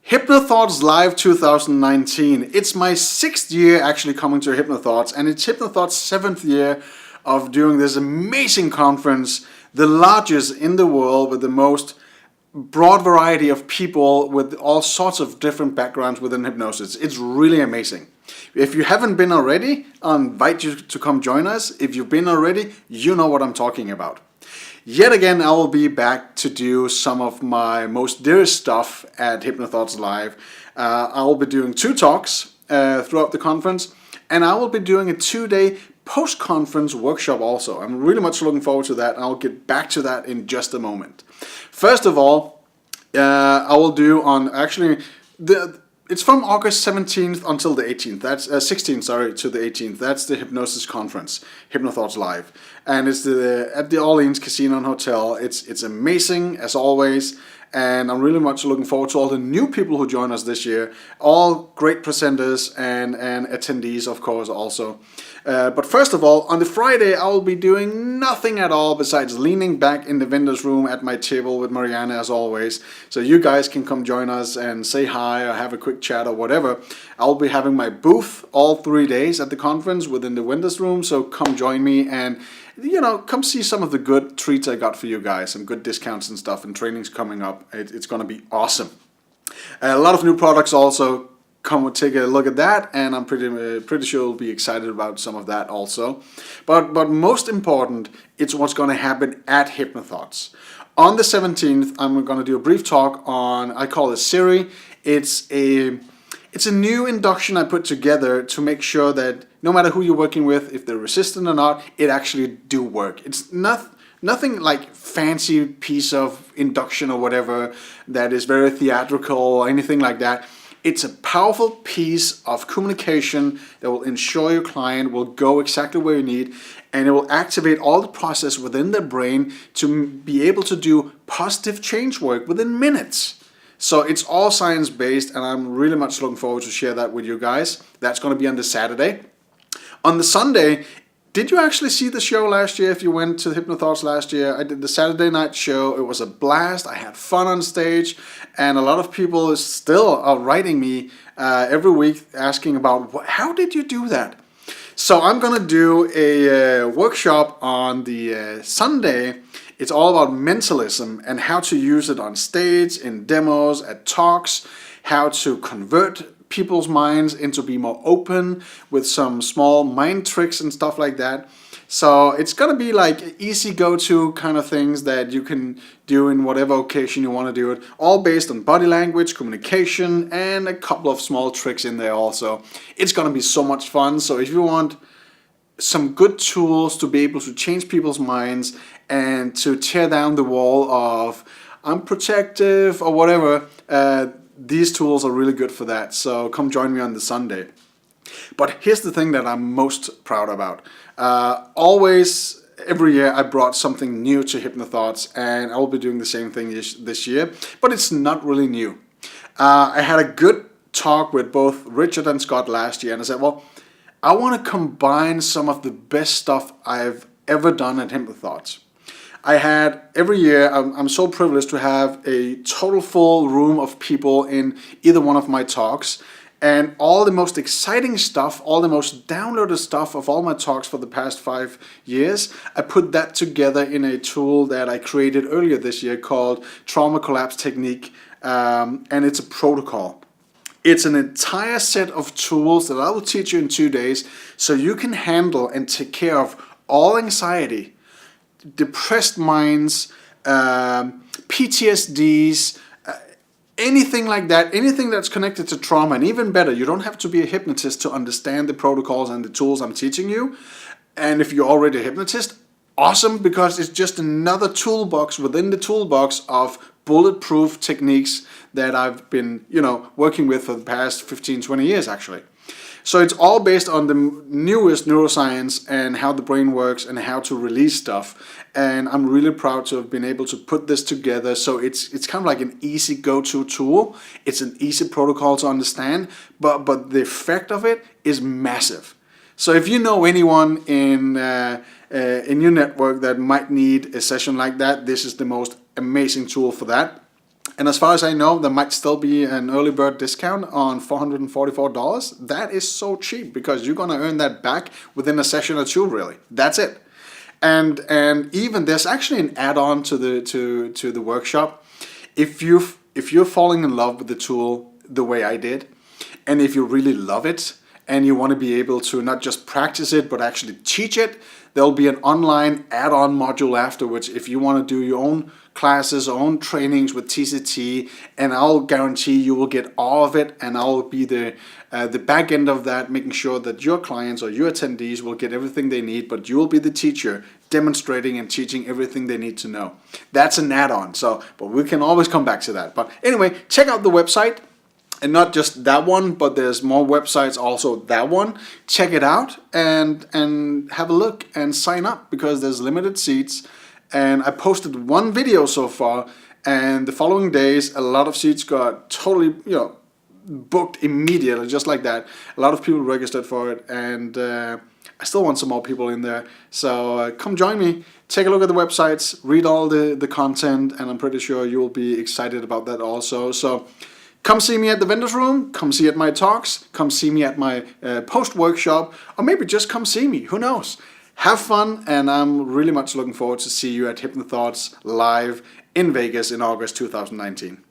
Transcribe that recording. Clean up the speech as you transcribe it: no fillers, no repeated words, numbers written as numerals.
Hypnothoughts Live 2019. It's my 6th year actually coming to Hypnothoughts, and it's Hypnothoughts' 7th year of doing this amazing conference, the largest in the world with the most broad variety of people with all sorts of different backgrounds within hypnosis. It's really amazing. If you haven't been already, I invite you to come join us. If you've been already, you know what I'm talking about. Yet again, I will be back to do some of my most dearest stuff at Hypnothoughts Live. I will be doing 2 talks throughout the conference, and I will be doing a 2-day post-conference workshop also. I'm really much looking forward to that, and I'll get back to that in just a moment. First of all, I will do on actually it's from August 17th until the 18th. That's 16th, sorry, to the 18th. That's the hypnosis conference, Hypnothoughts Live, and it's at the Orleans Casino and Hotel. It's amazing as always, and I'm really much looking forward to all the new people who join us this year. All great presenters and attendees, of course, also. But first of all, on the Friday, I will be doing nothing at all besides leaning back in the vendor's room at my table with Marianne as always. So you guys can come join us and say hi or have a quick chat or whatever. I'll be having my booth all 3 days at the conference within the vendor's room. So come join me and, you know, come see some of the good treats I got for you guys. Some good discounts and stuff and trainings coming up. It's going to be awesome. A lot of new products also. Come and take a look at that, and I'm pretty sure you'll be excited about some of that also. But most important, it's what's going to happen at Hypnothoughts. On the 17th, I'm going to do a brief talk on, I call it Siri. It's a new induction I put together to make sure that no matter who you're working with, if they're resistant or not, it actually do work. It's nothing like fancy piece of induction or whatever that is very theatrical or anything like that. It's a powerful piece of communication that will ensure your client will go exactly where you need, and it will activate all the process within their brain to be able to do positive change work within minutes. So it's all science-based, and I'm really much looking forward to share that with you guys. That's going to be on the Saturday. On the Sunday, did you actually see the show last year? If you went to Hypnothoughts last year, I did the Saturday night show. It was a blast. I had fun on stage, and a lot of people still are writing me every week asking about how did you do that? So I'm gonna do a workshop on the Sunday. It's all about mentalism and how to use it on stage, in demos, at talks, how to convert people's minds into be more open with some small mind tricks and stuff like that. So it's gonna be like easy go-to kind of things that you can do in whatever occasion you want to do it, all based on body language, communication, and a couple of small tricks in there also. It's gonna be so much fun. So if you want some good tools to be able to change people's minds and to tear down the wall of I'm protective or whatever, these tools are really good for that. So come join me on the Sunday. But here's the thing that I'm most proud about. Always, every year I brought something new to Hypnothoughts, and I will be doing the same thing this year, but it's not really new. I had a good talk with both Richard and Scott last year, and I said, well, I want to combine some of the best stuff I've ever done at Hypnothoughts. I had every year, I'm so privileged to have a total full room of people in either one of my talks, and all the most exciting stuff, all the most downloaded stuff of all my talks for the past 5 years, I put that together in a tool that I created earlier this year called Trauma Collapse Technique, and it's a protocol. It's an entire set of tools that I will teach you in 2 days so you can handle and take care of all anxiety, depressed minds, PTSDs, anything like that, anything that's connected to trauma. And even better, you don't have to be a hypnotist to understand the protocols and the tools I'm teaching you. And if you're already a hypnotist, awesome, because it's just another toolbox within the toolbox of bulletproof techniques that I've been, working with for the past 15, 20 years actually. So it's all based on the newest neuroscience and how the brain works and how to release stuff. And I'm really proud to have been able to put this together. So it's kind of like an easy go-to tool. It's an easy protocol to understand, but the effect of it is massive. So if you know anyone in your network that might need a session like that, this is the most amazing tool for that. And as far as I know, there might still be an early bird discount on $444. That is so cheap because you're gonna earn that back within a session or two. Really, that's it. And even there's actually an add-on to the workshop. If you're falling in love with the tool the way I did, and if you really love it, and you want to be able to not just practice it but actually teach it, there'll be an online add-on module afterwards if you want to do your own classes, own trainings with TCT, and I'll guarantee you will get all of it, and I'll be the back end of that, making sure that your clients or your attendees will get everything they need, but you will be the teacher demonstrating and teaching everything they need to know. That's an add-on, but we can always come back to that. But anyway, check out the website. And not just that one, but there's more websites, also that one. Check it out and have a look and sign up because there's limited seats. And I posted one video so far, and the following days, a lot of seats got totally, booked immediately, just like that. A lot of people registered for it, and I still want some more people in there. So come join me. Take a look at the websites, read all the content, and I'm pretty sure you'll be excited about that also. So come see me at the vendor's room, come see at my talks, come see me at my post-workshop, or maybe just come see me, who knows. Have fun, and I'm really much looking forward to see you at Hypnothoughts live in Vegas in August 2019.